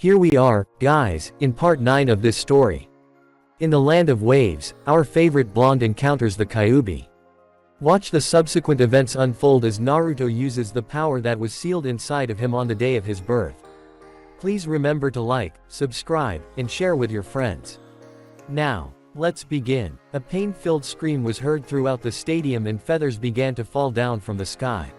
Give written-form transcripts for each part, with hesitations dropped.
Here we are, guys, in part 9 of this story. In the land of waves, our favorite blonde encounters the Kyuubi. Watch the subsequent events unfold as Naruto uses the power that was sealed inside of him on the day of his birth. Please remember to like, subscribe, and share with your friends. Now, let's begin. A pain-filled scream was heard throughout the stadium and feathers began to fall down from the sky.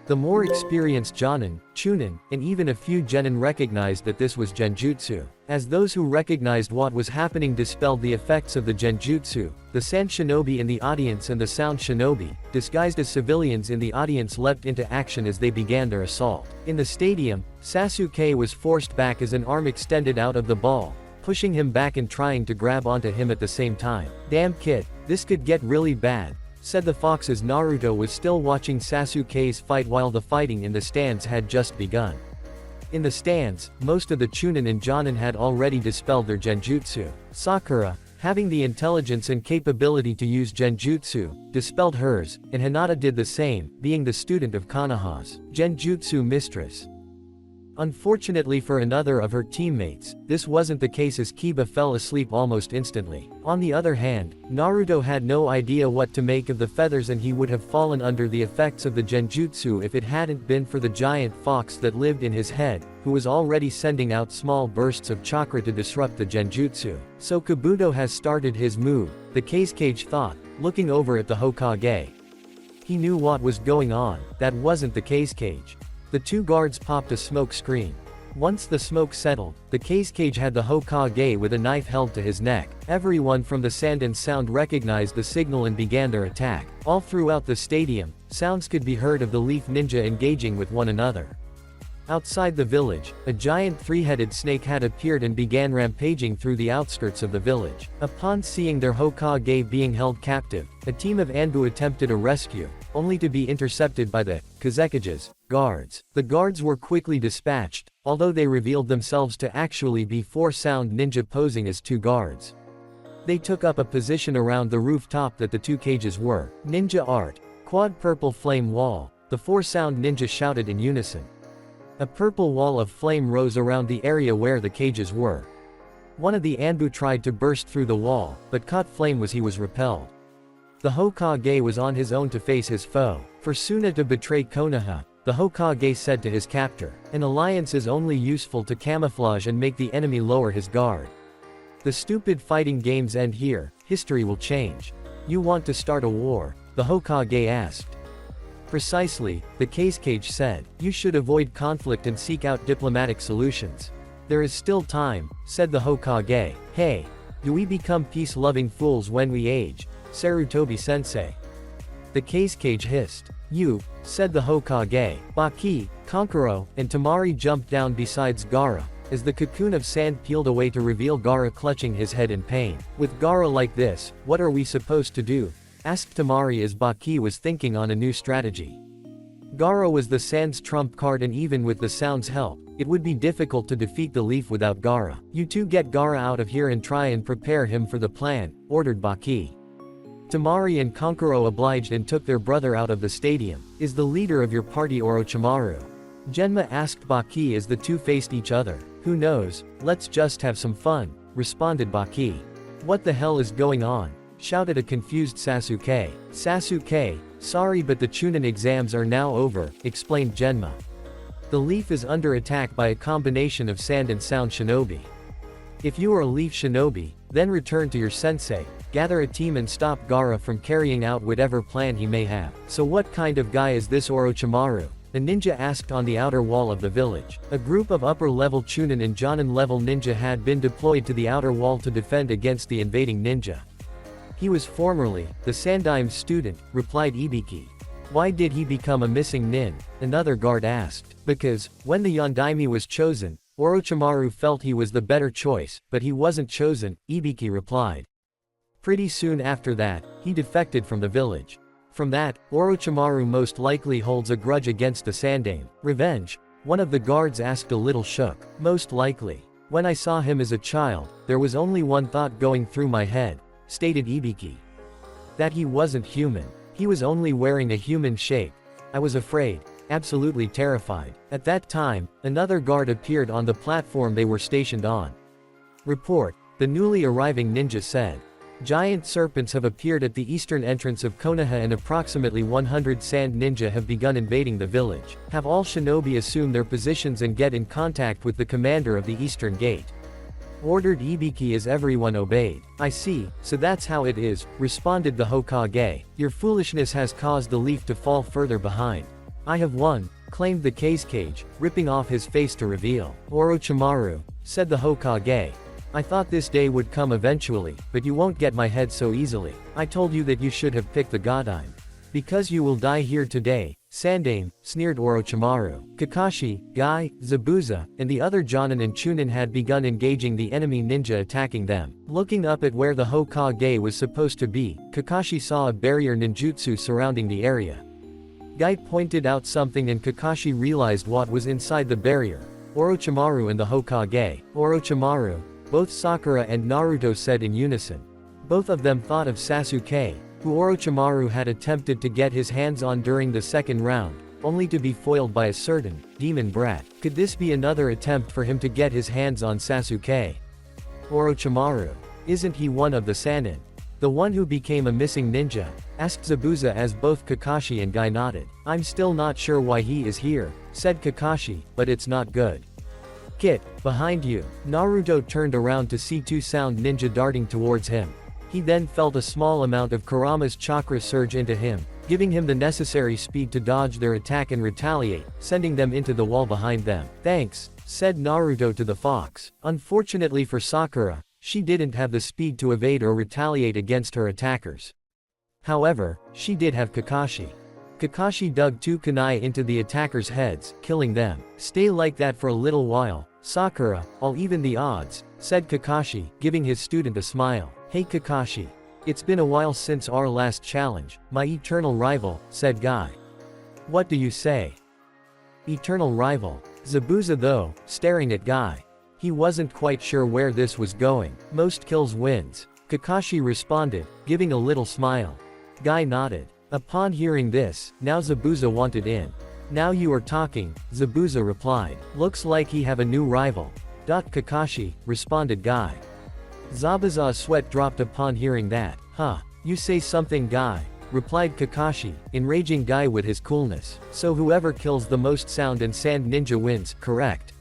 The more experienced Jonin, Chunin, and even a few genin recognized that this was genjutsu. As those who recognized what was happening dispelled the effects of the genjutsu, the sand shinobi in the audience and the sound shinobi, disguised as civilians in the audience leapt into action as they began their assault. In the stadium, Sasuke was forced back as an arm extended out of the ball, pushing him back and trying to grab onto him at the same time. "Damn kid, this could get really bad," said the fox as Naruto was still watching Sasuke's fight while the fighting in the stands had just begun. In the stands, most of the Chunin and Jonin had already dispelled their genjutsu. Sakura, having the intelligence and capability to use genjutsu, dispelled hers, and Hinata did the same, being the student of Konoha's genjutsu mistress. Unfortunately for another of her teammates, this wasn't the case as Kiba fell asleep almost instantly. On the other hand, Naruto had no idea what to make of the feathers and he would have fallen under the effects of the genjutsu if it hadn't been for the giant fox that lived in his head, who was already sending out small bursts of chakra to disrupt the genjutsu. "So Kabuto has started his move," the Kazekage thought, looking over at the Hokage. He knew what was going on, that wasn't the Kazekage. The two guards popped a smoke screen. Once the smoke settled, the Kazekage had the Hokage with a knife held to his neck. Everyone from the sand and sound recognized the signal and began their attack. All throughout the stadium, sounds could be heard of the leaf ninja engaging with one another. Outside the village, a giant three-headed snake had appeared and began rampaging through the outskirts of the village. Upon seeing their Hokage being held captive, a team of Anbu attempted a rescue, only to be intercepted by the Kazekage's guards. The guards were quickly dispatched, although they revealed themselves to actually be four sound ninja posing as two guards. They took up a position around the rooftop that the two cages were. "Ninja art. Quad purple flame wall," the four sound ninja shouted in unison. A purple wall of flame rose around the area where the cages were. One of the Anbu tried to burst through the wall, but caught flame as he was repelled. The Hokage was on his own to face his foe. For Suna to betray Konoha, the Hokage said to his captor, "An alliance is only useful to camouflage and make the enemy lower his guard. The stupid fighting games end here, history will change." "You want to start a war?" the Hokage asked. "Precisely," the Kazekage said. "You should avoid conflict and seek out diplomatic solutions." "There is still time," said the Hokage. "Hey, do we become peace-loving fools when we age, Sarutobi-sensei?" The Kazekage hissed. "You," said the Hokage. Baki, Kankuro, and Temari jumped down besides Gaara, as the cocoon of sand peeled away to reveal Gaara clutching his head in pain. "With Gaara like this, what are we supposed to do?" asked Temari as Baki was thinking on a new strategy. Gaara was the sand's trump card and even with the sound's help, it would be difficult to defeat the leaf without Gaara. "You two get Gaara out of here and try and prepare him for the plan," ordered Baki. Temari and Kankuro obliged and took their brother out of the stadium. "Is the leader of your party Orochimaru?" Genma asked Baki as the two faced each other. "Who knows, let's just have some fun," responded Baki. "What the hell is going on?" shouted a confused Sasuke. "Sasuke, sorry but the Chunin exams are now over," explained Genma. "The leaf is under attack by a combination of sand and sound shinobi. If you are a leaf shinobi, then return to your sensei, gather a team and stop Gaara from carrying out whatever plan he may have." "So what kind of guy is this Orochimaru?" the ninja asked on the outer wall of the village. A group of upper-level Chunin and Jonin-level ninja had been deployed to the outer wall to defend against the invading ninja. "He was formerly the Sandaime student," replied Ibiki. "Why did he become a missing nin?" another guard asked. "Because, when the Yondaime was chosen, Orochimaru felt he was the better choice, but he wasn't chosen," Ibiki replied. "Pretty soon after that, he defected from the village. From that, Orochimaru most likely holds a grudge against the Sandaime." "Revenge?" one of the guards asked a little shook. "Most likely. When I saw him as a child, there was only one thought going through my head," stated Ibiki. "That he wasn't human. He was only wearing a human shape. I was afraid." absolutely terrified. At that time, another guard appeared on the platform they were stationed on. Report, the newly arriving ninja said. Giant serpents have appeared at the eastern entrance of Konoha and approximately 100 sand ninja have begun invading the village. Have all shinobi assume their positions and get in contact with the commander of the eastern gate. Ordered Ibiki as everyone obeyed. I see, so that's how it is, responded the Hokage. Your foolishness has caused the leaf to fall further behind. I have won, claimed the Kazekage, ripping off his face to reveal. Orochimaru, said the Hokage. I thought this day would come eventually, but you won't get my head so easily. I told you that you should have picked the Godime. Because you will die here today, Sandaime, sneered Orochimaru. Kakashi, Guy, Zabuza, and the other Jonin and Chunin had begun engaging the enemy ninja attacking them. Looking up at where the Hokage was supposed to be, Kakashi saw a barrier ninjutsu surrounding the area. Guy pointed out something and Kakashi realized what was inside the barrier. Orochimaru and the Hokage. Orochimaru, both Sakura and Naruto said in unison. Both of them thought of Sasuke, who Orochimaru had attempted to get his hands on during the second round, only to be foiled by a certain demon brat. Could this be another attempt for him to get his hands on Sasuke? Orochimaru, isn't he one of the Sannin? The one who became a missing ninja? Asked Zabuza as both Kakashi and Guy nodded. I'm still not sure why he is here, said Kakashi, but it's not good. Kit, behind you. Naruto turned around to see two sound ninja darting towards him. He then felt a small amount of Kurama's chakra surge into him, giving him the necessary speed to dodge their attack and retaliate, sending them into the wall behind them. Thanks, said Naruto to the fox. Unfortunately for Sakura, she didn't have the speed to evade or retaliate against her attackers. However, she did have Kakashi. Kakashi dug two kunai into the attackers' heads, killing them. Stay like that for a little while, Sakura, I'll even the odds, said Kakashi, giving his student a smile. Hey Kakashi. It's been a while since our last challenge, my eternal rival, said Guy. What do you say? Eternal rival. Zabuza though, staring at Guy. He wasn't quite sure where this was going. Most kills wins. Kakashi responded, giving a little smile. Guy nodded. Upon hearing this, now Zabuza wanted in. Now you are talking, Zabuza replied. Looks like he have a new rival. Kakashi, responded Guy. Zabuza's sweat dropped upon hearing that. Huh. You say something Guy, replied Kakashi, enraging Guy with his coolness. So whoever kills the most sound and sand ninja wins, correct?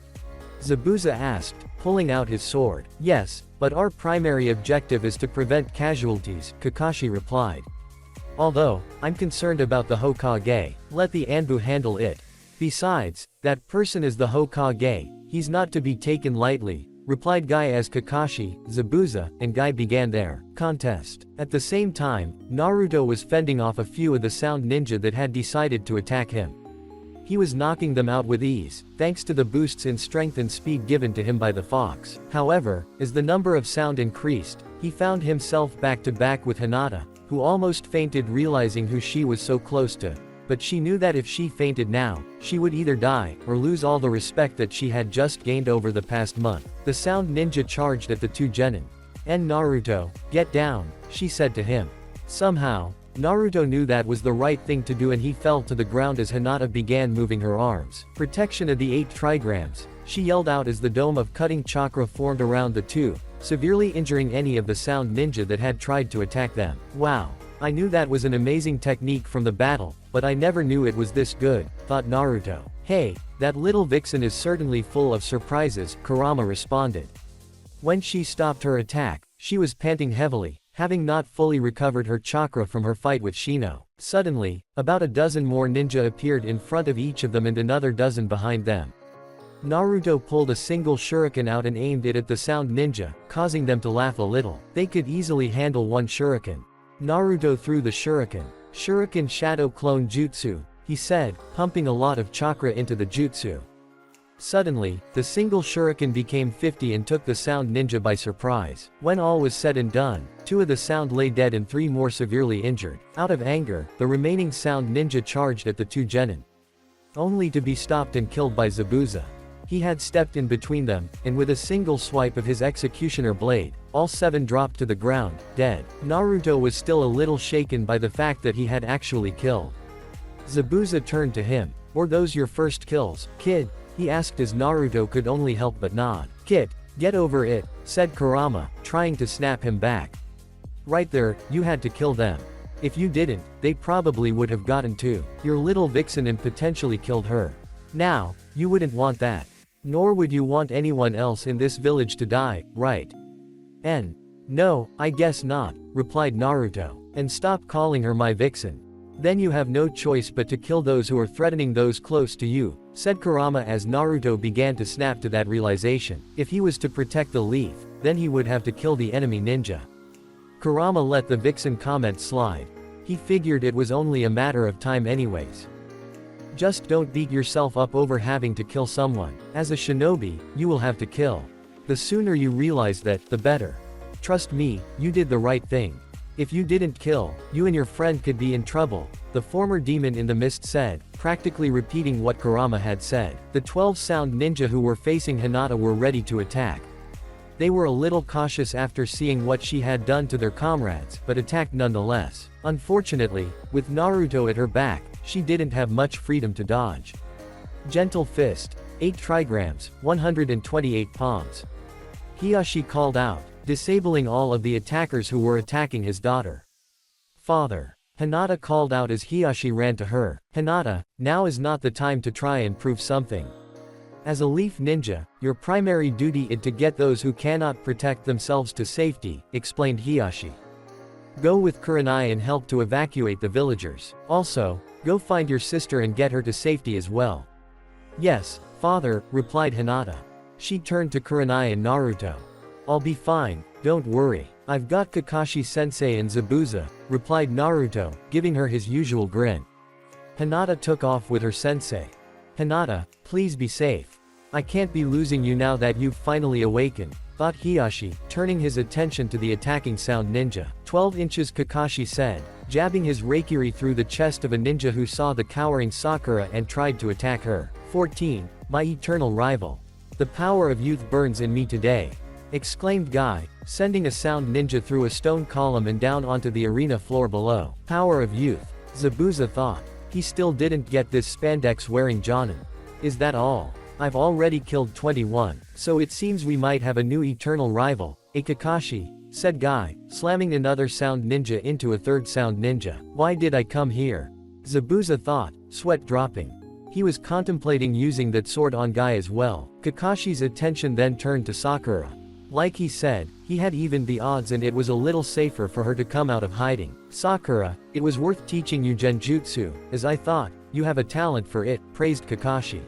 Zabuza asked, pulling out his sword. Yes, but our primary objective is to prevent casualties, Kakashi replied. Although, I'm concerned about the Hokage, let the Anbu handle it. Besides, that person is the Hokage, he's not to be taken lightly, replied Guy as Kakashi, Zabuza, and Guy began their contest. At the same time, Naruto was fending off a few of the sound ninja that had decided to attack him. He was knocking them out with ease, thanks to the boosts in strength and speed given to him by the fox. However, as the number of sound increased, he found himself back to back with Hinata, who almost fainted realizing who she was so close to. But she knew that if she fainted now, she would either die, or lose all the respect that she had just gained over the past month. The sound ninja charged at the two genin. And Naruto, get down, she said to him. Somehow, Naruto knew that was the right thing to do and he fell to the ground as Hinata began moving her arms. Protection of the 8 trigrams, she yelled out as the dome of cutting chakra formed around the two, severely injuring any of the sound ninja that had tried to attack them. Wow. I knew that was an amazing technique from the battle, but I never knew it was this good, thought Naruto. Hey, that little vixen is certainly full of surprises, Kurama responded. When she stopped her attack, she was panting heavily, having not fully recovered her chakra from her fight with Shino. Suddenly, about a dozen more ninja appeared in front of each of them and another dozen behind them. Naruto pulled a single shuriken out and aimed it at the sound ninja, causing them to laugh a little. They could easily handle one shuriken. Naruto threw the shuriken. Shuriken Shadow Clone Jutsu, he said, pumping a lot of chakra into the jutsu. Suddenly, the single shuriken became 50 and took the sound ninja by surprise. When all was said and done, 2 of the sound lay dead and 3 more severely injured. Out of anger, the remaining sound ninja charged at the 2 genin. Only to be stopped and killed by Zabuza. He had stepped in between them, and with a single swipe of his executioner blade, all 7 dropped to the ground, dead. Naruto was still a little shaken by the fact that he had actually killed. Zabuza turned to him. Or those your first kills, kid? He asked as Naruto could only help but nod. Kid, get over it, said Kurama, trying to snap him back. Right there, you had to kill them. If you didn't, they probably would have gotten to your little vixen and potentially killed her. Now, you wouldn't want that. Nor would you want anyone else in this village to die, right? No, I guess not, replied Naruto. And stop calling her my vixen. Then you have no choice but to kill those who are threatening those close to you, said Kurama as Naruto began to snap to that realization. If he was to protect the leaf, then he would have to kill the enemy ninja. Kurama let the vixen comment slide. He figured it was only a matter of time anyways. Just don't beat yourself up over having to kill someone. As a shinobi, you will have to kill. The sooner you realize that, the better. Trust me, you did the right thing. If you didn't kill, you and your friend could be in trouble, the former demon in the mist said, practically repeating what Kurama had said. The 12 sound ninja who were facing Hinata were ready to attack. They were a little cautious after seeing what she had done to their comrades, but attacked nonetheless. Unfortunately, with Naruto at her back, she didn't have much freedom to dodge. Gentle fist, 8 trigrams, 128 palms. Hiyashi called out, disabling all of the attackers who were attacking his daughter. Father. Hinata called out as Hiyashi ran to her. Hinata, now is not the time to try and prove something. As a leaf ninja, your primary duty is to get those who cannot protect themselves to safety, explained Hiyashi. Go with Kurenai and help to evacuate the villagers. Also, go find your sister and get her to safety as well. Yes, father, replied Hinata. She turned to Kurenai and Naruto. I'll be fine, don't worry. I've got Kakashi-sensei and Zabuza, replied Naruto, giving her his usual grin. Hinata took off with her sensei. Hinata, please be safe. I can't be losing you now that you've finally awakened, thought Hiyashi, turning his attention to the attacking sound ninja. 12 inches Kakashi said, jabbing his Reikiri through the chest of a ninja who saw the cowering Sakura and tried to attack her. 14, my eternal rival. The power of youth burns in me today, exclaimed Guy, sending a sound ninja through a stone column and down onto the arena floor below. Power of youth, Zabuza thought. He still didn't get this spandex-wearing Jonin. Is that all? I've already killed 21, so it seems we might have a new eternal rival, a Kakashi, said Guy, slamming another sound ninja into a third sound ninja. Why did I come here? Zabuza thought, sweat dropping. He was contemplating using that sword on Guy as well. Kakashi's attention then turned to Sakura. Like he said, he had evened the odds and it was a little safer for her to come out of hiding. Sakura, it was worth teaching you genjutsu, as I thought, you have a talent for it, praised Kakashi.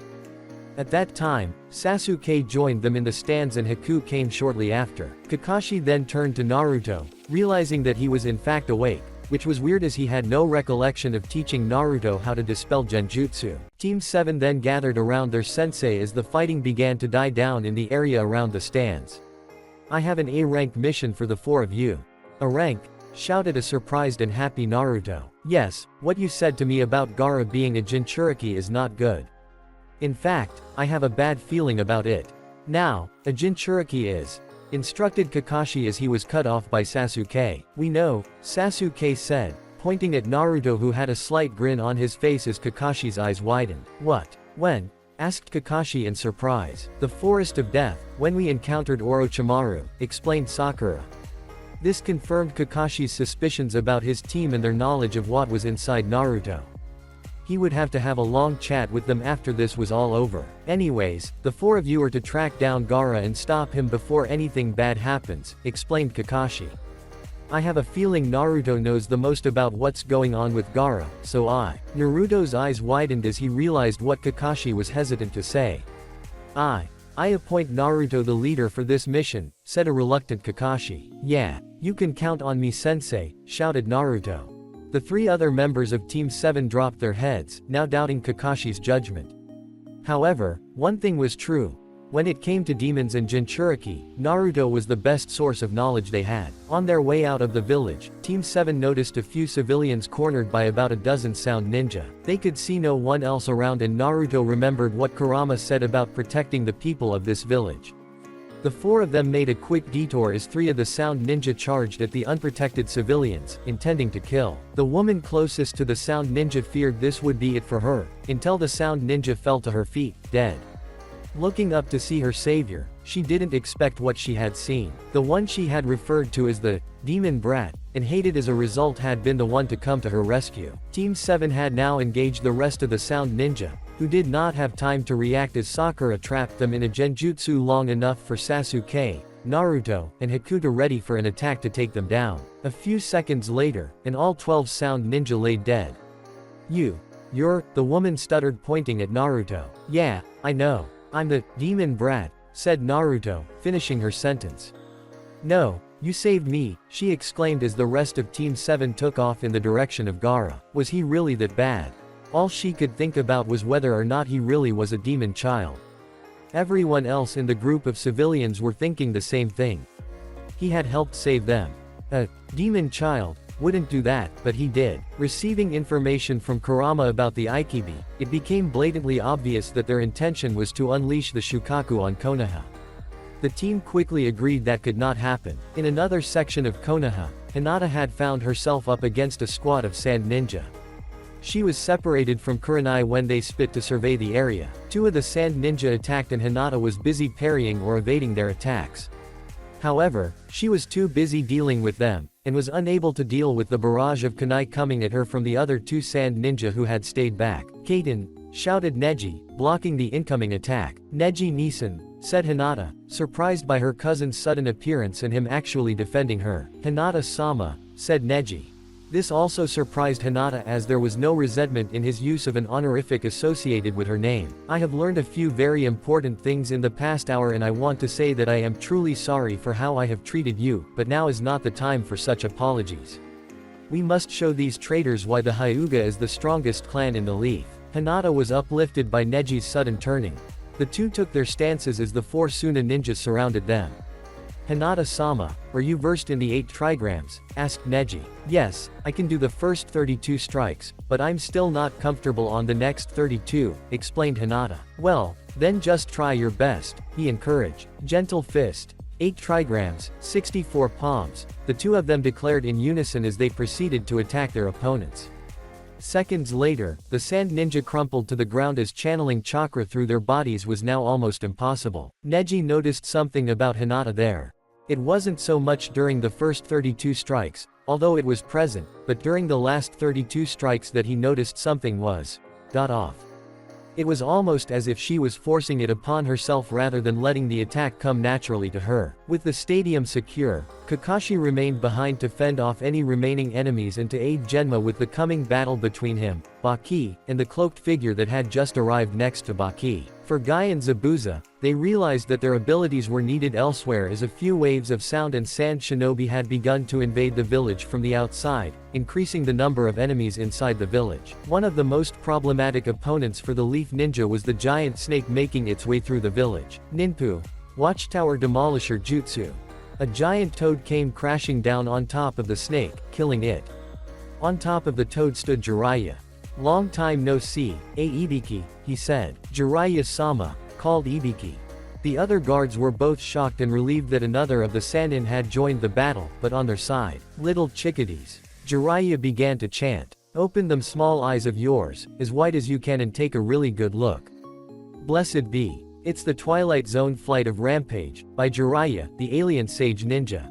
At that time, Sasuke joined them in the stands and Haku came shortly after. Kakashi then turned to Naruto, realizing that he was in fact awake, which was weird as he had no recollection of teaching Naruto how to dispel genjutsu. Team 7 then gathered around their sensei as the fighting began to die down in the area around the stands. I have an A-rank mission for the 4 of you. A rank? Shouted a surprised and happy Naruto. Yes, what you said to me about Gaara being a Jinchuriki is not good. In fact, I have a bad feeling about it. Now, a Jinchuriki is, instructed Kakashi as he was cut off by Sasuke. We know, Sasuke said, pointing at Naruto who had a slight grin on his face as Kakashi's eyes widened. What? When? Asked Kakashi in surprise. The Forest of Death, when we encountered Orochimaru, explained Sakura. This confirmed Kakashi's suspicions about his team and their knowledge of what was inside Naruto. He would have to have a long chat with them after this was all over. Anyways, the 4 of you are to track down Gaara and stop him before anything bad happens, explained Kakashi. I have a feeling Naruto knows the most about what's going on with Gaara, so Naruto's eyes widened as he realized what Kakashi was hesitant to say. I appoint Naruto the leader for this mission, said a reluctant Kakashi. Yeah, you can count on me sensei, shouted Naruto. The 3 other members of Team 7 dropped their heads, now doubting Kakashi's judgment. However, one thing was true. When it came to demons and Jinchuriki, Naruto was the best source of knowledge they had. On their way out of the village, Team 7 noticed a few civilians cornered by about a dozen sound ninja. They could see no one else around and Naruto remembered what Kurama said about protecting the people of this village. The four of them made a quick detour as three of the sound ninja charged at the unprotected civilians, intending to kill. The woman closest to the sound ninja feared this would be it for her, until the sound ninja fell to her feet, dead. Looking up to see her savior, she didn't expect what she had seen. The one she had referred to as the demon brat, and hated as a result, had been the one to come to her rescue. Team 7 had now engaged the rest of the sound ninja, who did not have time to react as Sakura trapped them in a genjutsu long enough for Sasuke, Naruto, and Hakuto ready for an attack to take them down. A few seconds later, and all 12 sound ninja lay dead. You're, the woman stuttered, pointing at Naruto. Yeah, I know. I'm the demon brat, said Naruto, finishing her sentence. No, you saved me, she exclaimed as the rest of Team 7 took off in the direction of Gaara. Was he really that bad? All she could think about was whether or not he really was a demon child. Everyone else in the group of civilians were thinking the same thing. He had helped save them. A demon child wouldn't do that, but he did. Receiving information from Kurama about the Ikibi, it became blatantly obvious that their intention was to unleash the Shukaku on Konoha. The team quickly agreed that could not happen. In another section of Konoha, Hinata had found herself up against a squad of sand ninja. She was separated from Kurenai when they split to survey the area. Two of the sand ninja attacked and Hinata was busy parrying or evading their attacks. However, she was too busy dealing with them, and was unable to deal with the barrage of kunai coming at her from the other two sand ninja who had stayed back. Kaden, shouted Neji, blocking the incoming attack. Neji Nisan, said Hinata, surprised by her cousin's sudden appearance and him actually defending her. Hinata-sama, said Neji. This also surprised Hinata as there was no resentment in his use of an honorific associated with her name. I have learned a few very important things in the past hour and I want to say that I am truly sorry for how I have treated you, but now is not the time for such apologies. We must show these traitors why the Hyuga is the strongest clan in the Leaf. Hinata was uplifted by Neji's sudden turning. The two took their stances as the four Suna ninjas surrounded them. Hinata-sama, are you versed in the 8 trigrams? Asked Neji. Yes, I can do the first 32 strikes, but I'm still not comfortable on the next 32, explained Hinata. Well, then just try your best, he encouraged. Gentle fist. 8 trigrams, 64 palms, the two of them declared in unison as they proceeded to attack their opponents. Seconds later, the sand ninja crumpled to the ground as channeling chakra through their bodies was now almost impossible. Neji noticed something about Hinata there. It wasn't so much during the first 32 strikes, although it was present, but during the last 32 strikes that he noticed something was off. It was almost as if she was forcing it upon herself rather than letting the attack come naturally to her. With the stadium secure, Kakashi remained behind to fend off any remaining enemies and to aid Genma with the coming battle between him, Baki, and the cloaked figure that had just arrived next to Baki. For Guy and Zabuza, they realized that their abilities were needed elsewhere as a few waves of sound and sand shinobi had begun to invade the village from the outside, increasing the number of enemies inside the village. One of the most problematic opponents for the Leaf Ninja was the giant snake making its way through the village. Ninpu, Watchtower Demolisher Jutsu. A giant toad came crashing down on top of the snake, killing it. On top of the toad stood Jiraiya. Long time no see, Ibiki, he said. Jiraiya-sama, called Ibiki. The other guards were both shocked and relieved that another of the Sannin had joined the battle, but on their side. Little chickadees. Jiraiya began to chant. Open them small eyes of yours, as wide as you can and take a really good look. Blessed be. It's the Twilight Zone Flight of Rampage, by Jiraiya, the alien sage ninja.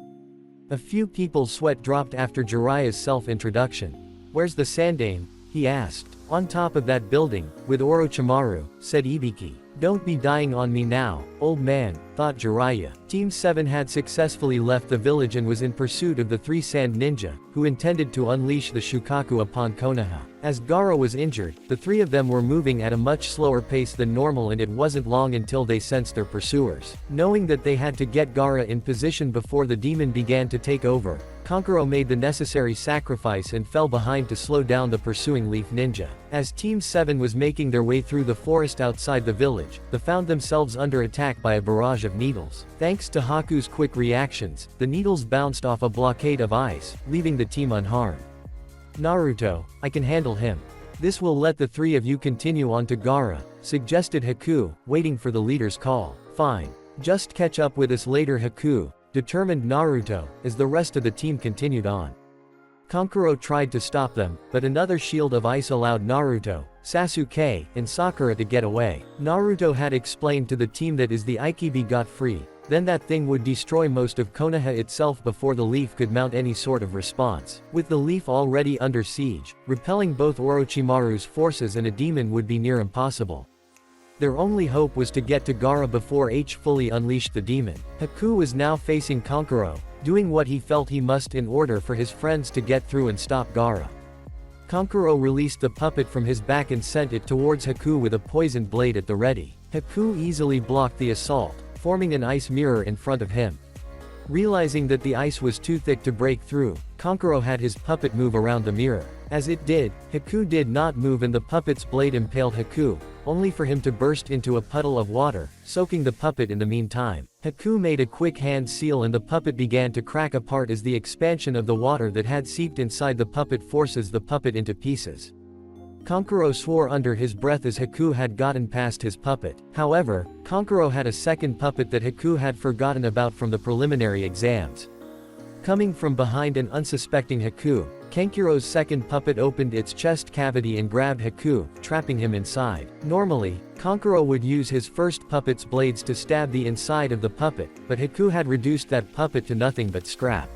A few people's sweat dropped after Jiraiya's self-introduction. Where's the Sandaime? He asked. On top of that building, with Orochimaru, said Ibiki. Don't be dying on me now, old man, thought Jiraiya. Team 7 had successfully left the village and was in pursuit of the 3 sand ninja, who intended to unleash the Shukaku upon Konoha. As Gaara was injured, the 3 of them were moving at a much slower pace than normal and it wasn't long until they sensed their pursuers. Knowing that they had to get Gaara in position before the demon began to take over, Kankuro made the necessary sacrifice and fell behind to slow down the pursuing Leaf Ninja. As Team 7 was making their way through the forest outside the village, they found themselves under attack by a barrage of needles. Thanks to Haku's quick reactions, the needles bounced off a blockade of ice, leaving the team unharmed. Naruto, I can handle him. This will let the 3 of you continue on to Gaara, suggested Haku, waiting for the leader's call. Fine. Just catch up with us later, Haku, determined Naruto, as the rest of the team continued on. Kankuro tried to stop them, but another shield of ice allowed Naruto, Sasuke, and Sakura to get away. Naruto had explained to the team that as the Aikibi got free, then that thing would destroy most of Konoha itself before the leaf could mount any sort of response. With the leaf already under siege, repelling both Orochimaru's forces and a demon would be near impossible. Their only hope was to get to Gaara before H fully unleashed the demon. Haku was now facing Kankuro, doing what he felt he must in order for his friends to get through and stop Gaara. Kankuro released the puppet from his back and sent it towards Haku with a poisoned blade at the ready. Haku easily blocked the assault, forming an ice mirror in front of him. Realizing that the ice was too thick to break through, Kankuro had his puppet move around the mirror. As it did, Haku did not move and the puppet's blade impaled Haku, only for him to burst into a puddle of water, soaking the puppet in the meantime. Haku made a quick hand seal and the puppet began to crack apart as the expansion of the water that had seeped inside the puppet forces the puppet into pieces. Kankuro swore under his breath as Haku had gotten past his puppet. However, Kankuro had a second puppet that Haku had forgotten about from the preliminary exams. Coming from behind an unsuspecting Haku, Kankuro's second puppet opened its chest cavity and grabbed Haku, trapping him inside. Normally, Kankuro would use his first puppet's blades to stab the inside of the puppet, but Haku had reduced that puppet to nothing but scrap.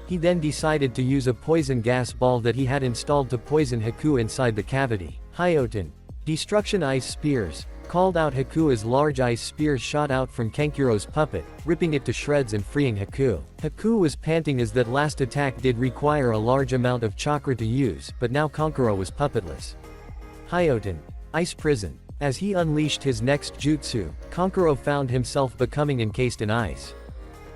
He then decided to use a poison gas ball that he had installed to poison Haku inside the cavity. Hyoten, destruction ice spears, called out Haku as large ice spears shot out from Kankuro's puppet, ripping it to shreds and freeing Haku. Haku was panting as that last attack did require a large amount of chakra to use, but now Kankuro was puppetless. Hyoten, ice prison. As he unleashed his next jutsu, Kankuro found himself becoming encased in ice.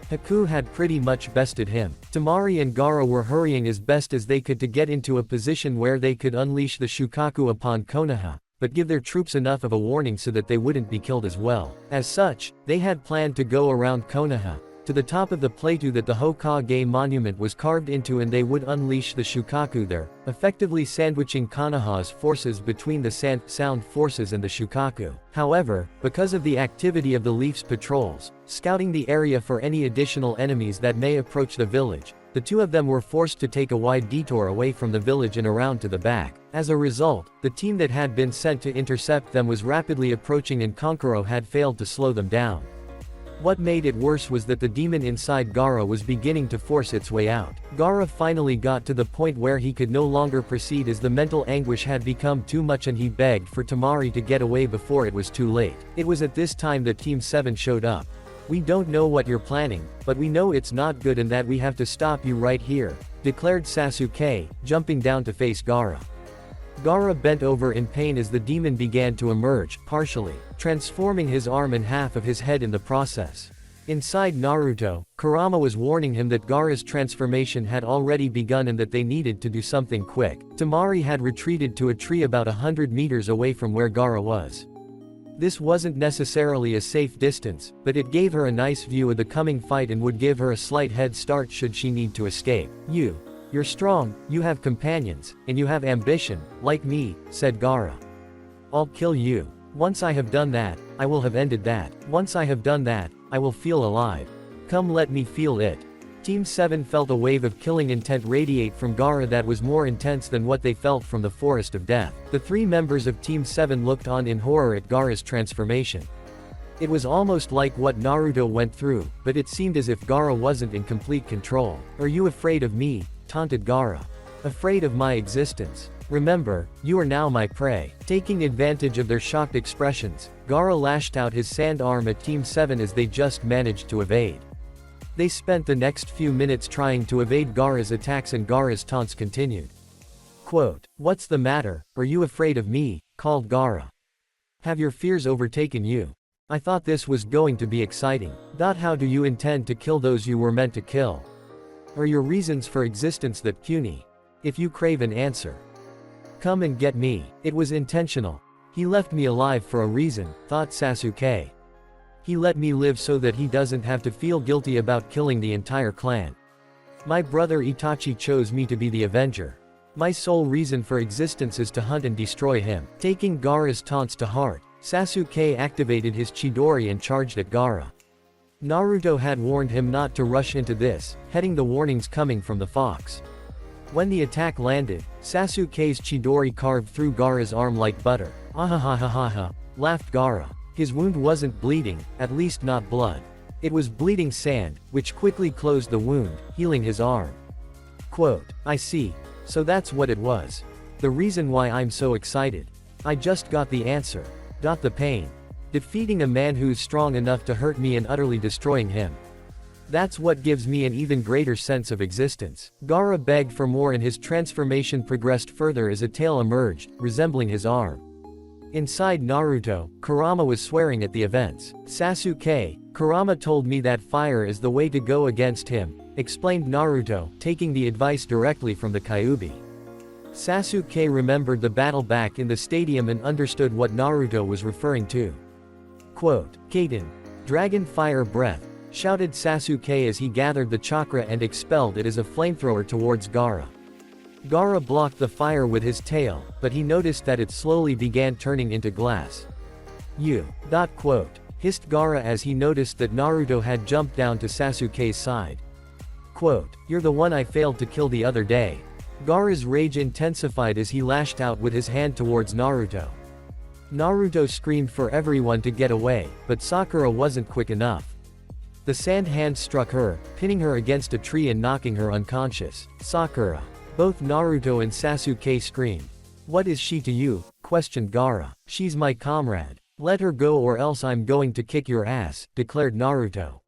Haku had pretty much bested him. Temari and Gaara were hurrying as best as they could to get into a position where they could unleash the Shukaku upon Konoha, but give their troops enough of a warning so that they wouldn't be killed as well. As such, they had planned to go around Konoha, to the top of the plateau that the Hokage monument was carved into, and they would unleash the Shukaku there, effectively sandwiching Konoha's forces between the sound forces and the Shukaku. However, because of the activity of the Leaf's patrols, scouting the area for any additional enemies that may approach the village, the two of them were forced to take a wide detour away from the village and around to the back. As a result, the team that had been sent to intercept them was rapidly approaching and Kankuro had failed to slow them down. What made it worse was that the demon inside Gaara was beginning to force its way out. Gaara finally got to the point where he could no longer proceed as the mental anguish had become too much, and he begged for Temari to get away before it was too late. It was at this time that Team 7 showed up. "We don't know what you're planning, but we know it's not good and that we have to stop you right here," declared Sasuke, jumping down to face Gaara. Gaara bent over in pain as the demon began to emerge, partially transforming his arm and half of his head in the process. Inside Naruto, Kurama was warning him that Gaara's transformation had already begun and that they needed to do something quick. Temari had retreated to a tree about 100 meters away from where Gaara was. This wasn't necessarily a safe distance, but it gave her a nice view of the coming fight and would give her a slight head start should she need to escape. You're strong, you have companions, and you have ambition, like me," said Gaara. "I'll kill you. Once I have done that, I will have ended that. Once I have done that, I will feel alive. Come let me feel it." Team 7 felt a wave of killing intent radiate from Gaara that was more intense than what they felt from the Forest of Death. The three members of Team 7 looked on in horror at Gaara's transformation. It was almost like what Naruto went through, but it seemed as if Gaara wasn't in complete control. "Are you afraid of me?" taunted Gaara. "Afraid of my existence? Remember, you are now my prey." Taking advantage of their shocked expressions, Gaara lashed out his sand arm at Team 7 as they just managed to evade. They spent the next few minutes trying to evade Gaara's attacks and Gaara's taunts continued. Quote, "What's the matter, are you afraid of me?" called Gaara. "Have your fears overtaken you? I thought this was going to be exciting. How do you intend to kill those you were meant to kill? Are your reasons for existence that puny? If you crave an answer, come and get me." It was intentional. "He left me alive for a reason," thought Sasuke. "He let me live so that he doesn't have to feel guilty about killing the entire clan. My brother Itachi chose me to be the Avenger. My sole reason for existence is to hunt and destroy him." Taking Gaara's taunts to heart, Sasuke activated his Chidori and charged at Gaara. Naruto had warned him not to rush into this, heeding the warnings coming from the fox. When the attack landed, Sasuke's Chidori carved through Gaara's arm like butter. Ahahahaha, laughed Gaara. His wound wasn't bleeding, at least not blood. It was bleeding sand, which quickly closed the wound, healing his arm. Quote, I see. So that's what it was. The reason why I'm so excited. I just got the answer. The pain. Defeating a man who's strong enough to hurt me and utterly destroying him. That's what gives me an even greater sense of existence. Gaara begged for more and his transformation progressed further as a tail emerged, resembling his arm. Inside Naruto, Kurama was swearing at the events. Sasuke, Kurama told me that fire is the way to go against him, explained Naruto, taking the advice directly from the Kyuubi. Sasuke remembered the battle back in the stadium and understood what Naruto was referring to. Quote, Kaden. Dragon fire breath, shouted Sasuke as he gathered the chakra and expelled it as a flamethrower towards Gaara. Gaara blocked the fire with his tail, but he noticed that it slowly began turning into glass. Quote, hissed Gaara as he noticed that Naruto had jumped down to Sasuke's side. Quote, you're the one I failed to kill the other day. Gaara's rage intensified as he lashed out with his hand towards Naruto. Naruto screamed for everyone to get away, but Sakura wasn't quick enough. The sand hand struck her, pinning her against a tree and knocking her unconscious. Sakura. Both Naruto and Sasuke screamed. What is she to you? Questioned Gaara. She's my comrade. Let her go or else I'm going to kick your ass, declared Naruto.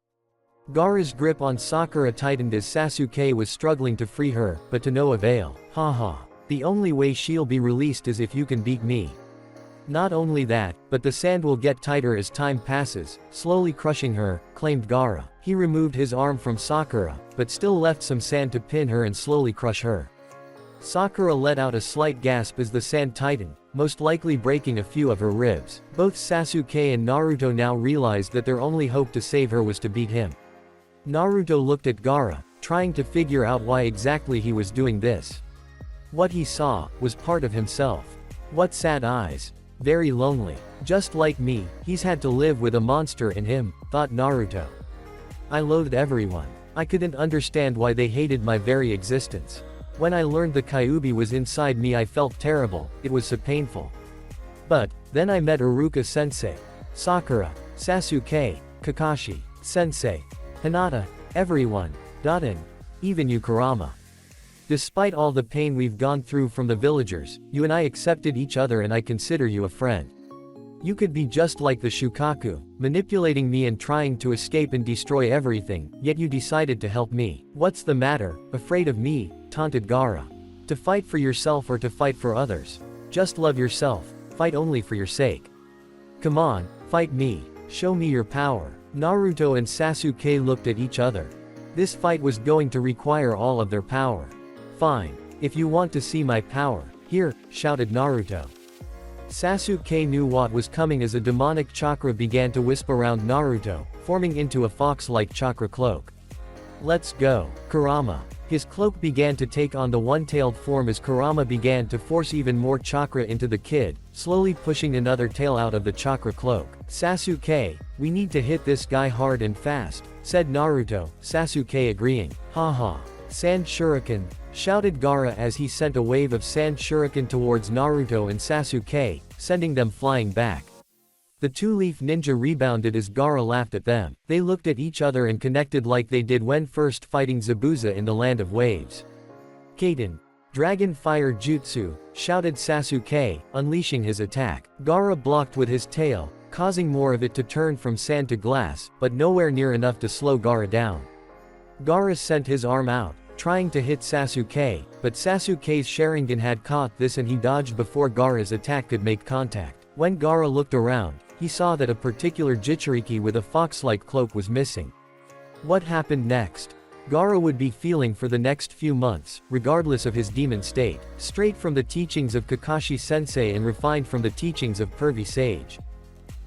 Gaara's grip on Sakura tightened as Sasuke was struggling to free her, but to no avail. Haha. The only way she'll be released is if you can beat me. Not only that, but the sand will get tighter as time passes, slowly crushing her, claimed Gaara. He removed his arm from Sakura, but still left some sand to pin her and slowly crush her. Sakura let out a slight gasp as the sand tightened, most likely breaking a few of her ribs. Both Sasuke and Naruto now realized that their only hope to save her was to beat him. Naruto looked at Gaara, trying to figure out why exactly he was doing this. What he saw was part of himself. What sad eyes. Very lonely. Just like me, he's had to live with a monster in him, thought Naruto. I loathed everyone. I couldn't understand why they hated my very existence. When I learned the Kyuubi was inside me I felt terrible, it was so painful. But, then I met Iruka-sensei, Sakura, Sasuke, Kakashi, Sensei, Hinata, everyone, and even you Kurama. Despite all the pain we've gone through from the villagers, you and I accepted each other and I consider you a friend. You could be just like the Shukaku, manipulating me and trying to escape and destroy everything, yet you decided to help me. What's the matter, afraid of me, taunted Gaara. To fight for yourself or to fight for others? Just love yourself, fight only for your sake. Come on, fight me, show me your power. Naruto and Sasuke looked at each other. This fight was going to require all of their power. Fine, if you want to see my power, here, shouted Naruto. Sasuke knew what was coming as a demonic chakra began to wisp around Naruto, forming into a fox-like chakra cloak. Let's go, Kurama. His cloak began to take on the one-tailed form as Kurama began to force even more chakra into the kid, slowly pushing another tail out of the chakra cloak. Sasuke, we need to hit this guy hard and fast, said Naruto, Sasuke agreeing. Haha. Sand Shuriken, shouted Gaara as he sent a wave of sand shuriken towards Naruto and Sasuke, sending them flying back. The two-leaf ninja rebounded as Gaara laughed at them. They looked at each other and connected like they did when first fighting Zabuza in the Land of Waves. Kaden. Dragon Fire Jutsu, shouted Sasuke, unleashing his attack. Gaara blocked with his tail, causing more of it to turn from sand to glass, but nowhere near enough to slow Gaara down. Gaara sent his arm out, trying to hit Sasuke, but Sasuke's Sharingan had caught this and he dodged before Gaara's attack could make contact. When Gaara looked around, he saw that a particular Jinchuriki with a fox-like cloak was missing. What happened next? Gaara would be feeling for the next few months, regardless of his demon state, straight from the teachings of Kakashi-sensei and refined from the teachings of Pervy Sage.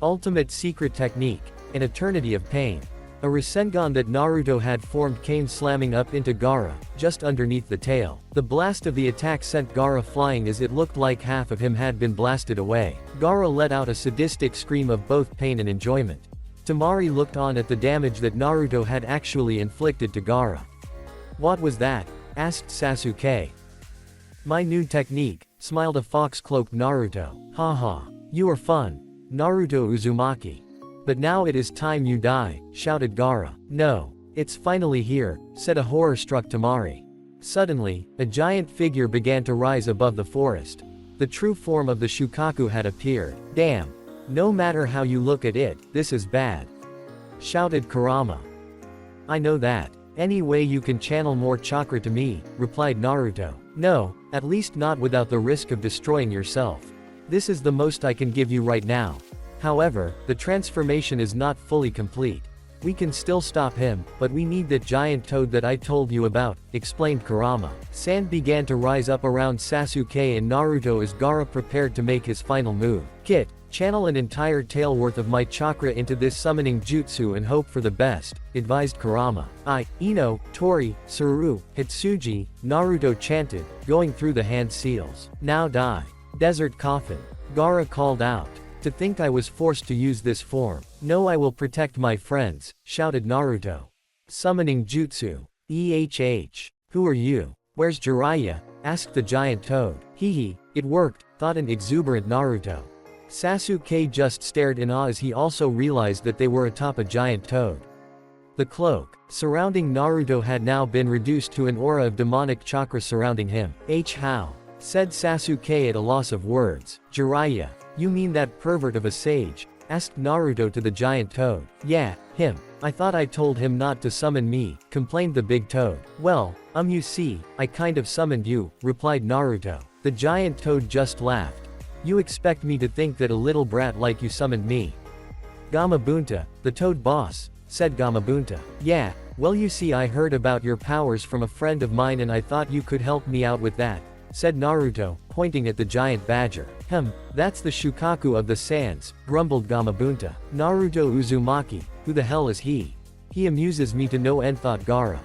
Ultimate secret technique, an eternity of pain. A Rasengan that Naruto had formed came slamming up into Gaara, just underneath the tail. The blast of the attack sent Gaara flying as it looked like half of him had been blasted away. Gaara let out a sadistic scream of both pain and enjoyment. Temari looked on at the damage that Naruto had actually inflicted to Gaara. What was that? Asked Sasuke. My new technique, smiled a fox-cloaked Naruto. Haha. You are fun. Naruto Uzumaki. But now it is time you die, shouted Gaara. No. It's finally here, said a horror-struck Temari. Suddenly, a giant figure began to rise above the forest. The true form of the Shukaku had appeared. Damn. No matter how you look at it, this is bad. Shouted Kurama. I know that. Any way you can channel more chakra to me, replied Naruto. No, at least not without the risk of destroying yourself. This is the most I can give you right now. However, the transformation is not fully complete. We can still stop him, but we need that giant toad that I told you about, explained Kurama. Sand began to rise up around Sasuke and Naruto as Gaara prepared to make his final move. Kit, channel an entire tail worth of my chakra into this summoning jutsu and hope for the best, advised Kurama. Ino, Tori, Suru, Hitsuji, Naruto chanted, going through the hand seals. Now die. Desert coffin. Gaara called out. To think I was forced to use this form. No, I will protect my friends, shouted Naruto. Summoning jutsu. Who are you? Where's Jiraiya? Asked the giant toad. Hehe, it worked, thought an exuberant Naruto. Sasuke just stared in awe as he also realized that they were atop a giant toad. The cloak surrounding Naruto had now been reduced to an aura of demonic chakra surrounding him. How? Said Sasuke at a loss of words. Jiraiya. You mean that pervert of a sage? Asked Naruto to the giant toad. Yeah, him. I thought I told him not to summon me, complained the big toad. Well, you see, I kind of summoned you, replied Naruto. The giant toad just laughed. You expect me to think that a little brat like you summoned me? Gamabunta, the toad boss, said Gamabunta. Yeah, well you see I heard about your powers from a friend of mine and I thought you could help me out with that, said Naruto, pointing at the giant badger. That's the Shukaku of the sands, grumbled Gamabunta. Naruto Uzumaki, who the hell is he? He amuses me to no end, thought Gaara.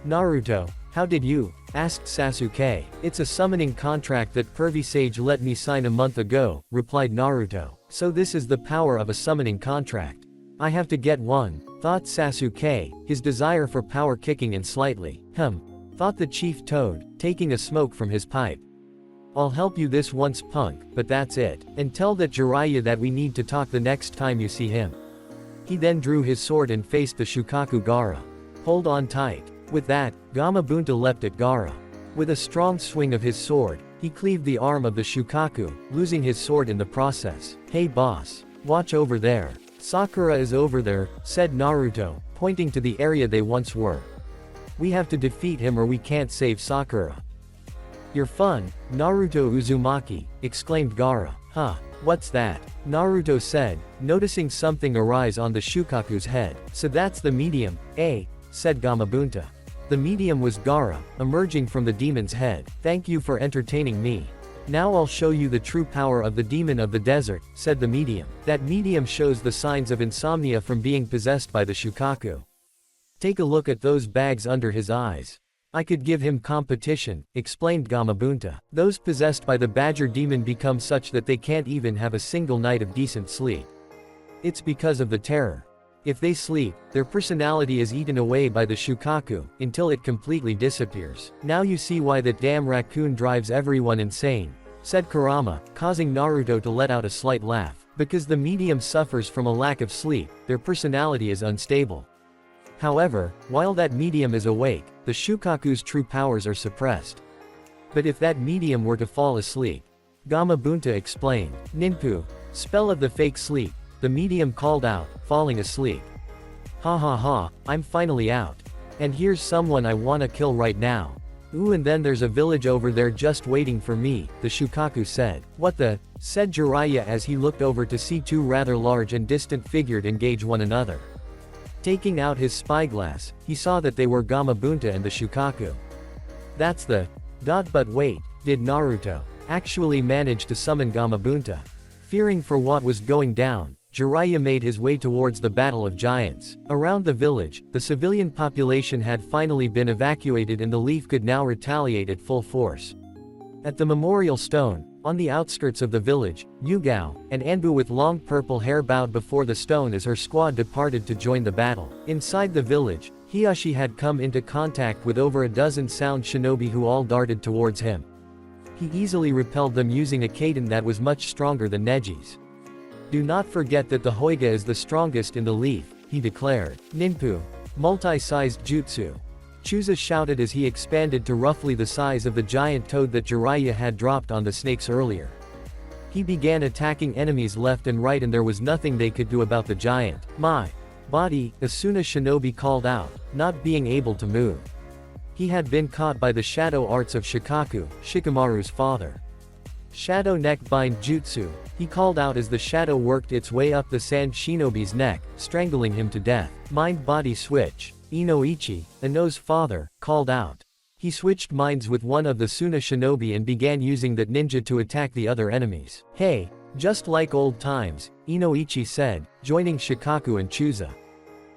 Naruto, how did you? Asked Sasuke. It's a summoning contract that pervy sage let me sign a month ago, replied Naruto. So this is the power of a summoning contract. I have to get one, thought Sasuke, his desire for power kicking in slightly. Thought the chief toad, taking a smoke from his pipe. I'll help you this once, punk, but that's it. And tell that Jiraiya that we need to talk the next time you see him. He then drew his sword and faced the Shukaku Gaara. Hold on tight. With that, Gamabunta leapt at Gaara. With a strong swing of his sword, he cleaved the arm of the Shukaku, losing his sword in the process. Hey boss. Watch over there. Sakura is over there, said Naruto, pointing to the area they once were. We have to defeat him or we can't save Sakura. You're fun, Naruto Uzumaki, exclaimed Gaara. What's that? Naruto said, noticing something arise on the Shukaku's head. So that's the medium, said Gamabunta. The medium was Gaara, emerging from the demon's head. Thank you for entertaining me. Now I'll show you the true power of the demon of the desert, said the medium. That medium shows the signs of insomnia from being possessed by the Shukaku. Take a look at those bags under his eyes. I could give him competition, explained Gamabunta. Those possessed by the badger demon become such that they can't even have a single night of decent sleep. It's because of the terror. If they sleep, their personality is eaten away by the Shukaku, until it completely disappears. Now you see why that damn raccoon drives everyone insane, said Kurama, causing Naruto to let out a slight laugh. Because the medium suffers from a lack of sleep, their personality is unstable. However, while that medium is awake, the Shukaku's true powers are suppressed. But if that medium were to fall asleep, Gamabunta explained. Ninpu, spell of the fake sleep, the medium called out, falling asleep. I'm finally out. And here's someone I wanna kill right now. Ooh, and then there's a village over there just waiting for me, the Shukaku said. What the? Said Jiraiya as he looked over to see two rather large and distant figures engage one another. Taking out his spyglass, he saw that they were Gamabunta and the Shukaku. That's the... But wait, did Naruto actually manage to summon Gamabunta? Fearing for what was going down, Jiraiya made his way towards the Battle of Giants. Around the village, the civilian population had finally been evacuated and the Leaf could now retaliate at full force. At the memorial stone, On the outskirts of the village, Yugao, and Anbu with long purple hair bowed before the stone as her squad departed to join the battle. Inside the village, Hiyashi had come into contact with over a dozen sound shinobi who all darted towards him. He easily repelled them using a kaiden that was much stronger than Neji's. "Do not forget that the Hokage is the strongest in the leaf," he declared. "Ninpu. Multi-sized jutsu." Chusa shouted as he expanded to roughly the size of the giant toad that Jiraiya had dropped on the snakes earlier. He began attacking enemies left and right and there was nothing they could do about the giant. "My body," Asuna Shinobi called out, not being able to move. He had been caught by the shadow arts of Shikaku, Shikamaru's father. "Shadow neck bind jutsu," he called out as the shadow worked its way up the sand shinobi's neck, strangling him to death. "Mind-body switch," Inoichi, Ino's father, called out. He switched minds with one of the Suna shinobi and began using that ninja to attack the other enemies. "Hey, just like old times," Inoichi said, joining Shikaku and Chusa.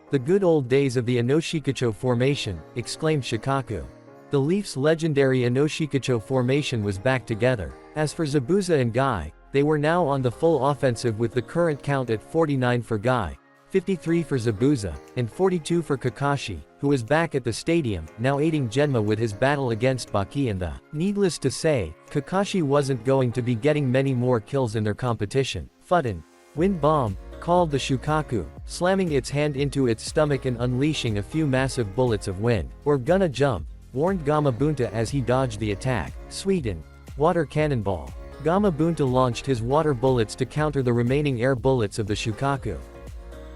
"The good old days of the Inoshikacho formation," exclaimed Shikaku. The Leaf's legendary Inoshikacho formation was back together. As for Zabuza and Guy, they were now on the full offensive with the current count at 49 for Guy, 53 for Zabuza, and 42 for Kakashi, who was back at the stadium, now aiding Genma with his battle against Baki and the. Needless to say, Kakashi wasn't going to be getting many more kills in their competition. "Fudden. Wind bomb," called the Shukaku, slamming its hand into its stomach and unleashing a few massive bullets of wind. "We're gonna jump," warned Gamabunta as he dodged the attack. "Sweeten. Water cannonball." Gamabunta launched his water bullets to counter the remaining air bullets of the Shukaku.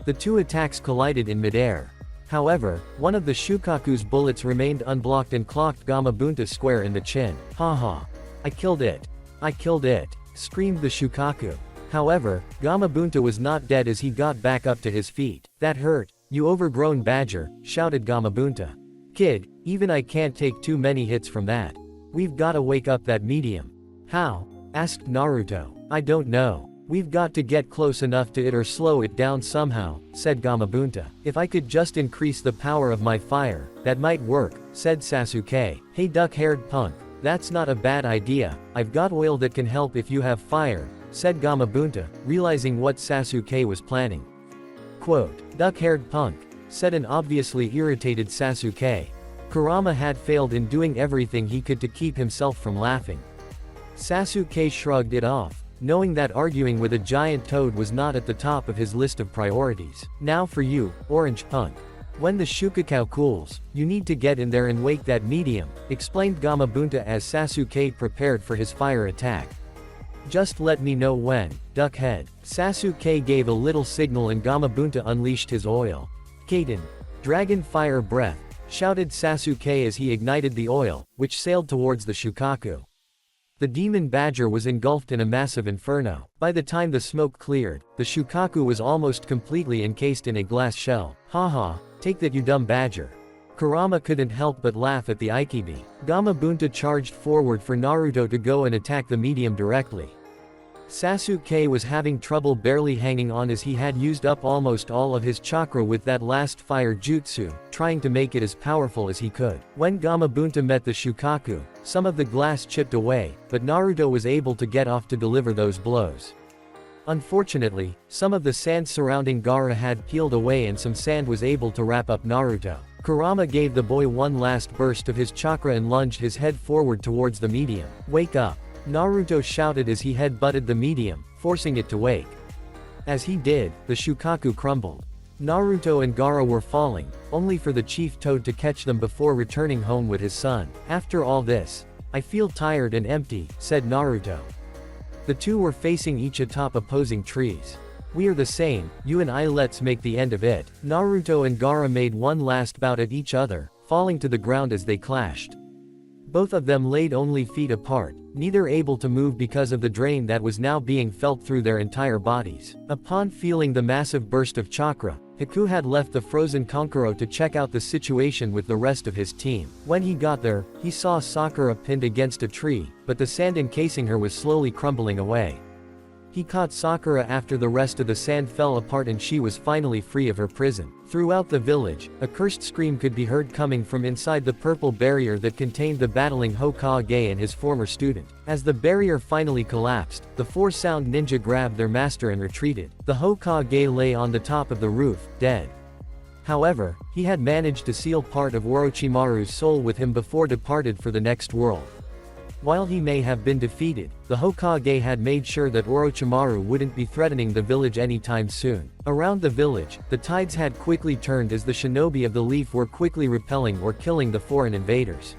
The two attacks collided in midair. However, one of the Shukaku's bullets remained unblocked and clocked Gamabunta square in the chin. "Haha. I killed it. I killed it," screamed the Shukaku. However, Gamabunta was not dead as he got back up to his feet. "That hurt, you overgrown badger," shouted Gamabunta. "Kid, even I can't take too many hits from that. We've gotta wake up that medium." "How?" asked Naruto. "I don't know. We've got to get close enough to it or slow it down somehow," said Gamabunta. "If I could just increase the power of my fire, that might work," said Sasuke. "Hey duck-haired punk, that's not a bad idea. I've got oil that can help if you have fire," said Gamabunta, realizing what Sasuke was planning. Quote, "Duck-haired punk," said an obviously irritated Sasuke. Kurama had failed in doing everything he could to keep himself from laughing. Sasuke shrugged it off, knowing that arguing with a giant toad was not at the top of his list of priorities. "Now for you, orange punk. When the Shukakao cools, you need to get in there and wake that medium," explained Gamabunta as Sasuke prepared for his fire attack. "Just let me know when, duckhead." Sasuke gave a little signal and Gamabunta unleashed his oil. "Kaiden. Dragon fire breath," shouted Sasuke as he ignited the oil, which sailed towards the Shukaku. The demon badger was engulfed in a massive inferno. By the time the smoke cleared, the Shukaku was almost completely encased in a glass shell. "Haha, take that you dumb badger." Kurama couldn't help but laugh at the Aikibi. Gamabunta charged forward for Naruto to go and attack the medium directly. Sasuke was having trouble barely hanging on as he had used up almost all of his chakra with that last fire jutsu, trying to make it as powerful as he could. When Gamabunta met the Shukaku, some of the glass chipped away, but Naruto was able to get off to deliver those blows. Unfortunately, some of the sand surrounding Gaara had peeled away and some sand was able to wrap up Naruto. Kurama gave the boy one last burst of his chakra and lunged his head forward towards the medium. "Wake up!" Naruto shouted as he head-butted the medium, forcing it to wake. As he did, the Shukaku crumbled. Naruto and Gaara were falling, only for the chief toad to catch them before returning home with his son. "After all this, I feel tired and empty," said Naruto. The two were facing each atop opposing trees. "We are the same, you and I, let's make the end of it." Naruto and Gaara made one last bout at each other, falling to the ground as they clashed. Both of them laid only feet apart, neither able to move because of the drain that was now being felt through their entire bodies. Upon feeling the massive burst of chakra, Haku had left the frozen Kankuro to check out the situation with the rest of his team. When he got there, he saw Sakura pinned against a tree, but the sand encasing her was slowly crumbling away. He caught Sakura after the rest of the sand fell apart and she was finally free of her prison. Throughout the village, a cursed scream could be heard coming from inside the purple barrier that contained the battling Hokage and his former student. As the barrier finally collapsed, the four-sound ninja grabbed their master and retreated. The Hokage lay on the top of the roof, dead. However, he had managed to seal part of Orochimaru's soul with him before departed for the next world. While he may have been defeated, the Hokage had made sure that Orochimaru wouldn't be threatening the village anytime soon. Around the village, the tides had quickly turned as the shinobi of the leaf were quickly repelling or killing the foreign invaders.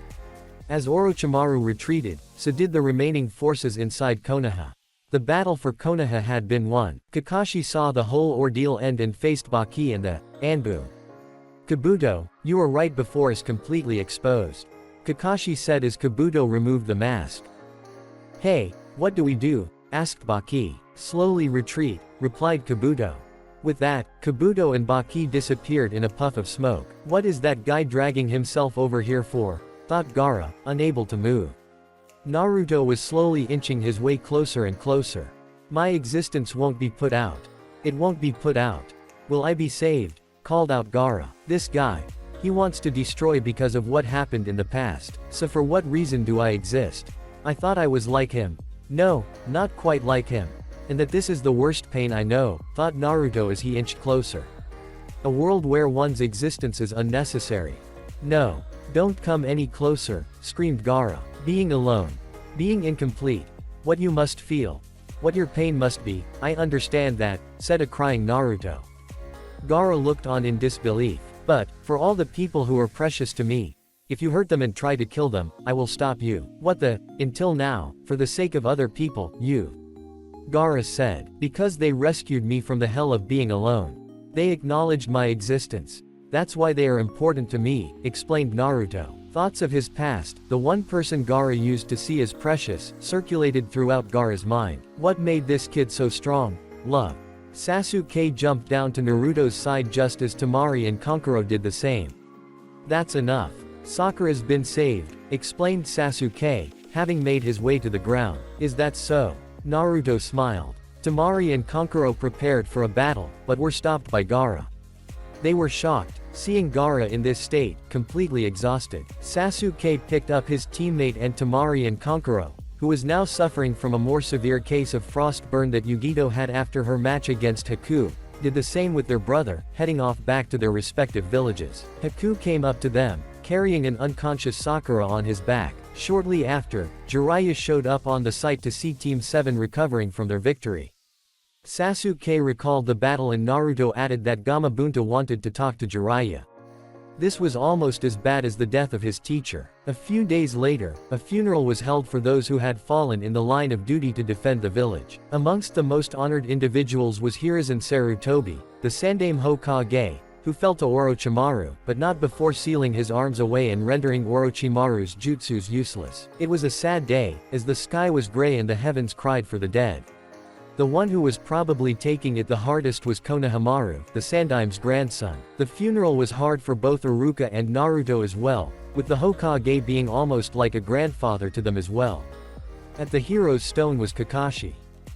As Orochimaru retreated, so did the remaining forces inside Konoha. The battle for Konoha had been won. Kakashi saw the whole ordeal end and faced Baki and the Anbu. Kabuto, you were right before is completely exposed, Kakashi said as Kabuto removed the mask. Hey, what do we do? Asked Baki. Slowly retreat, replied Kabuto. With that, Kabuto and Baki disappeared in a puff of smoke. What is that guy dragging himself over here for? Thought Gaara, unable to move. Naruto was slowly inching his way closer and closer. My existence won't be put out. It won't be put out. Will I be saved? Called out Gaara. This guy. He wants to destroy because of what happened in the past. So for what reason do I exist? I thought I was like him. No, not quite like him. And that this is the worst pain I know, thought Naruto as he inched closer. A world where one's existence is unnecessary. No. Don't come any closer, screamed Gaara. Being alone. Being incomplete. What you must feel. What your pain must be, I understand that, said a crying Naruto. Gaara looked on in disbelief. But, for all the people who are precious to me, if you hurt them and try to kill them, I will stop you. What the, until now, for the sake of other people, you. Gaara said, because they rescued me from the hell of being alone. They acknowledged my existence. That's why they are important to me, explained Naruto. Thoughts of his past, the one person Gaara used to see as precious, circulated throughout Gaara's mind. What made this kid so strong? Love. Sasuke jumped down to Naruto's side just as Temari and Kankuro did the same. That's enough. Sakura's been saved, explained Sasuke, having made his way to the ground. Is that so? Naruto smiled. Temari and Kankuro prepared for a battle, but were stopped by Gaara. They were shocked, seeing Gaara in this state, completely exhausted. Sasuke picked up his teammate and Temari and Kankuro, who was now suffering from a more severe case of frostburn that Yugito had after her match against Haku, did the same with their brother, heading off back to their respective villages. Haku came up to them, carrying an unconscious Sakura on his back. Shortly after, Jiraiya showed up on the site to see Team 7 recovering from their victory. Sasuke recalled the battle and Naruto added that Gamabunta wanted to talk to Jiraiya. This was almost as bad as the death of his teacher. A few days later, a funeral was held for those who had fallen in the line of duty to defend the village. Amongst the most honored individuals was Hiruzen Sarutobi, the Sandaime Hokage, who fell to Orochimaru, but not before sealing his arms away and rendering Orochimaru's jutsus useless. It was a sad day, as the sky was gray and the heavens cried for the dead. The one who was probably taking it the hardest was Konohamaru, the Sandaime's grandson. The funeral was hard for both Iruka and Naruto as well, with the Hokage being almost like a grandfather to them as well. At the hero's stone was Kakashi.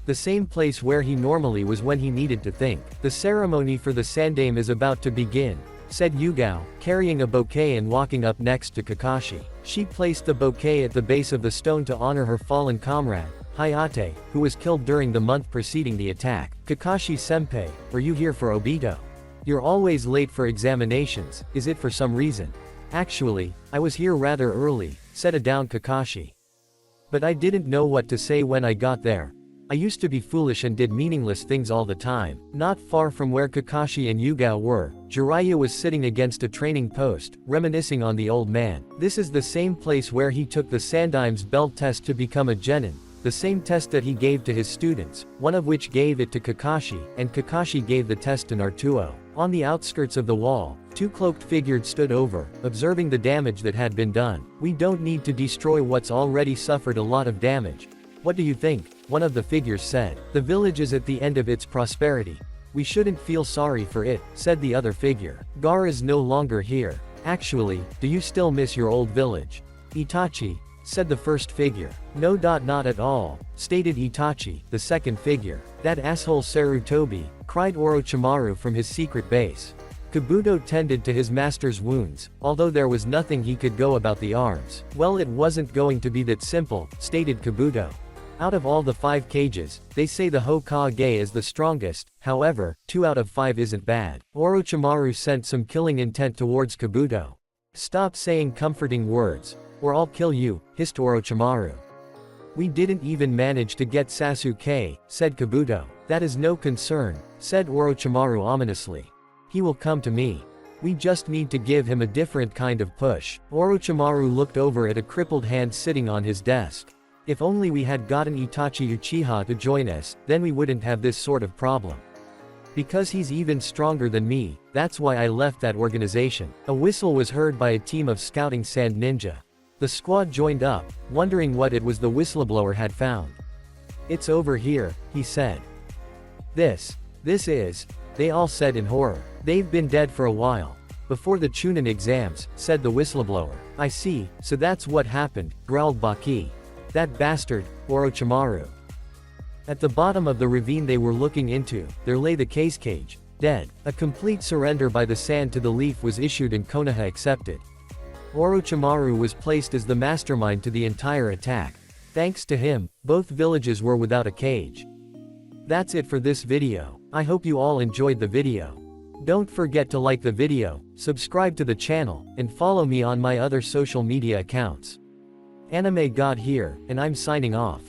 The same place where he normally was when he needed to think. The ceremony for the Sandaime is about to begin, said Yugao, carrying a bouquet and walking up next to Kakashi. She placed the bouquet at the base of the stone to honor her fallen comrade, Hayate, who was killed during the month preceding the attack. Kakashi-senpai, are you here for Obito? You're always late for examinations, is it for some reason? Actually, I was here rather early, said a down Kakashi. But I didn't know what to say when I got there. I used to be foolish and did meaningless things all the time. Not far from where Kakashi and Yugao were, Jiraiya was sitting against a training post, reminiscing on the old man. This is the same place where he took the Sandaime's belt test to become a genin. The same test that he gave to his students, one of which gave it to Kakashi, and Kakashi gave the test to Naruto. On the outskirts of the wall, two cloaked figures stood over, observing the damage that had been done. We don't need to destroy what's already suffered a lot of damage. What do you think? One of the figures said. The village is at the end of its prosperity. We shouldn't feel sorry for it, said the other figure. Gaara is no longer here. Actually, do you still miss your old village? Itachi, said the first figure. No. Not at all, stated Itachi, the second figure. That asshole Sarutobi, cried Orochimaru from his secret base. Kabuto tended to his master's wounds, although there was nothing he could go about the arms. Well, it wasn't going to be that simple, stated Kabuto. Out of all the 5 cages, they say the Hokage is the strongest, however, 2 out of 5 isn't bad. Orochimaru sent some killing intent towards Kabuto. Stop saying comforting words, or I'll kill you, hissed Orochimaru. We didn't even manage to get Sasuke, said Kabuto. That is no concern, said Orochimaru ominously. He will come to me. We just need to give him a different kind of push. Orochimaru looked over at a crippled hand sitting on his desk. If only we had gotten Itachi Uchiha to join us, then we wouldn't have this sort of problem. Because he's even stronger than me, that's why I left that organization. A whistle was heard by a team of scouting sand ninja. The squad joined up, wondering what it was the whistleblower had found. It's over here, he said. This is, they all said in horror. They've been dead for a while. Before the Chunin exams, said the whistleblower. I see, so that's what happened, growled Baki. That bastard, Orochimaru. At the bottom of the ravine they were looking into, there lay the cage, dead. A complete surrender by the sand to the leaf was issued and Konoha accepted. Orochimaru was placed as the mastermind to the entire attack. Thanks to him, both villages were without a cage. That's it for this video. I hope you all enjoyed the video. Don't forget to like the video, subscribe to the channel, and follow me on my other social media accounts. Anime God here, and I'm signing off.